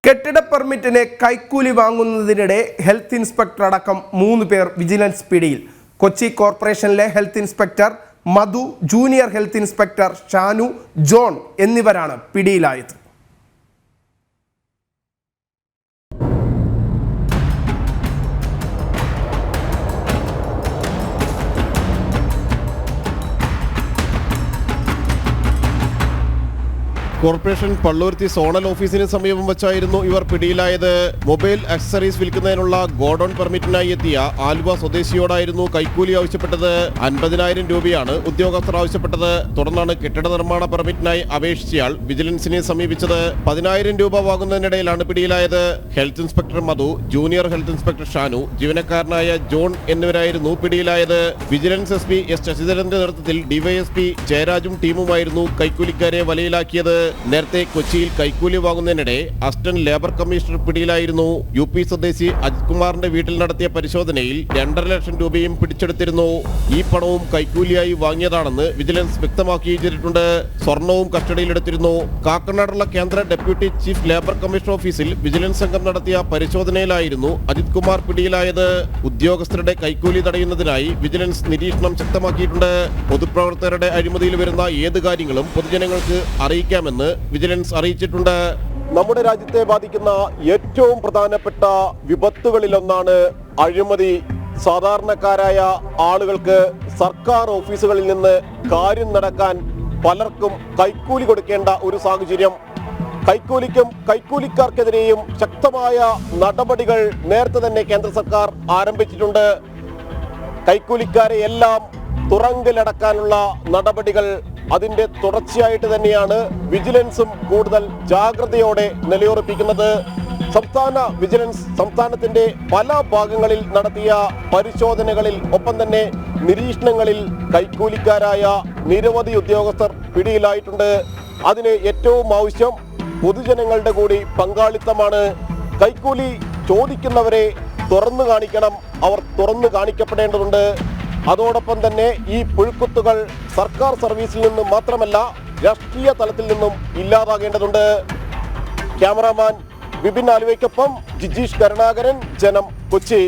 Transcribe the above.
കെട്ടിട പെർമിറ്റിന് കൈക്കൂലി വാങ്ങുന്നതിനിടെ health inspector അടക്കം 3 പേർ വിജിലൻസ് പിടിയിൽ. കൊച്ചി കോർപ്പറേഷനിലെ health inspector Madhu, junior health inspector Shanu, John എന്നിവരാണ് പിടിയിലായത്. കോർപ്പറേഷൻ പള്ളുരുത്തി സോണൽ ഓഫീസിന് സമീപം വെച്ചായിരുന്നു ഇവർ പിടിയിലായത്. മൊബൈൽ ആക്സസറീസ് വിൽക്കുന്നതിനുള്ള ഗോഡൌൺ പെർമിറ്റിനായി എത്തിയ ആലുവ സ്വദേശിയോടായിരുന്നു കൈക്കൂലി ആവശ്യപ്പെട്ടത്. 50,000 രൂപയാണ് ഉദ്യോഗസ്ഥർ ആവശ്യപ്പെട്ടത്. തുടർന്നാണ് കെട്ടിട നിർമ്മാണ പെർമിറ്റിനായി അപേക്ഷിച്ചയാൾ വിജിലൻസിനെ സമീപിച്ചത്. 10,000 രൂപ വാങ്ങുന്നതിനിടയിലാണ് പിടിയിലായത്. Health inspector Madhu, junior health inspector Shanu, ജീവനക്കാരനായ ജോൺ എന്നിവരായിരുന്നു പിടിയിലായത്. വിജിലൻസ് SP S ശശിധരന്റെ നേതൃത്വത്തിൽ DYSP ജയരാജും ടീമുമായിരുന്നു കൈക്കൂലിക്കാരെ വലയിലാക്കിയത്. നേരത്തെ കൊച്ചിയിൽ കൈക്കൂലി വാങ്ങുന്നതിനിടെ അസിസ്റ്റന്റ് ലേബർ കമ്മീഷണർ പിടിയിലായിരുന്നു. UP സ്വദേശി അജിത് കുമാറിന്റെ വീട്ടിൽ നടത്തിയ പരിശോധനയിൽ 2.5 ലക്ഷം രൂപയും പിടിച്ചെടുത്തിരുന്നു. ഈ പണവും കൈക്കൂലിയായി വാങ്ങിയതാണെന്ന് വിജിലൻസ് വ്യക്തമാക്കി ചെയ്തിട്ടുണ്ട്. സ്വർണവും കസ്റ്റഡിയിലെടുത്തിരുന്നു. കാക്കനാടുള്ള കേന്ദ്ര ഡെപ്യൂട്ടി ചീഫ് ലേബർ കമ്മീഷണർ ഓഫീസിൽ വിജിലൻസ് സംഘം നടത്തിയ പരിശോധനയിലായിരുന്നു അജിത് കുമാർ പിടിയിലായത്. ഉദ്യോഗസ്ഥരുടെ കൈക്കൂലി തടയുന്നതിനായി വിജിലൻസ് നിരീക്ഷണം ശക്തമാക്കിയിട്ടുണ്ട്. പൊതുപ്രവർത്തകരുടെ അഴിമതിയിൽ വരുന്ന ഏത് കാര്യങ്ങളും പൊതുജനങ്ങൾക്ക് അറിയിക്കാമെന്ന് വിജിലൻസ് അറിയിച്ചിട്ടുണ്ട്. നമ്മുടെ രാജ്യത്തെ ബാധിക്കുന്ന ഏറ്റവും പ്രധാനപ്പെട്ട വിപത്തുകളിലൊന്നാണ് അഴിമതി. സാധാരണക്കാരായ ആളുകൾക്ക് സർക്കാർ ഓഫീസുകളിൽ നിന്ന് കാര്യം നടക്കാൻ പലർക്കും കൈക്കൂലി കൊടുക്കേണ്ട ഒരു സാഹചര്യം. കൈക്കൂലിക്കും കൈക്കൂലിക്കാർക്കെതിരെയും ശക്തമായ നടപടികൾ നേരത്തെ തന്നെ കേന്ദ്ര സർക്കാർ ആരംഭിച്ചിട്ടുണ്ട്. കൈക്കൂലിക്കാരെ എല്ലാം തുറങ്കിലടക്കാനുള്ള നടപടികൾ അതിന്റെ തുടർച്ചയായിട്ട് തന്നെയാണ് വിജിലൻസും കൂടുതൽ ജാഗ്രതയോടെ നിലയുറപ്പിക്കുന്നത്. സംസ്ഥാന വിജിലൻസ് സംസ്ഥാനത്തിന്റെ പല ഭാഗങ്ങളിൽ നടത്തിയ പരിശോധനകളിൽ ഒപ്പം തന്നെ നിരീക്ഷണങ്ങളിൽ കൈക്കൂലിക്കാരായ നിരവധി ഉദ്യോഗസ്ഥർ പിടിയിലായിട്ടുണ്ട്. അതിന് ഏറ്റവും ആവശ്യം പൊതുജനങ്ങളുടെ കൂടി പങ്കാളിത്തമാണ്. കൈക്കൂലി ചോദിക്കുന്നവരെ തുറന്നു കാണിക്കണം, അവർ തുറന്നു കാണിക്കപ്പെടേണ്ടതുണ്ട്. അതോടൊപ്പം തന്നെ ഈ പുഴുക്കുത്തുകൾ സർക്കാർ സർവീസിൽ നിന്നും മാത്രമല്ല രാഷ്ട്രീയ തലത്തിൽ നിന്നും ഇല്ലാതാകേണ്ടതുണ്ട്. ക്യാമറാമാൻ വിപിൻ ആലുവയ്ക്കൊപ്പം ജിജീഷ് കരുണാകരൻ, ജനം, കൊച്ചി.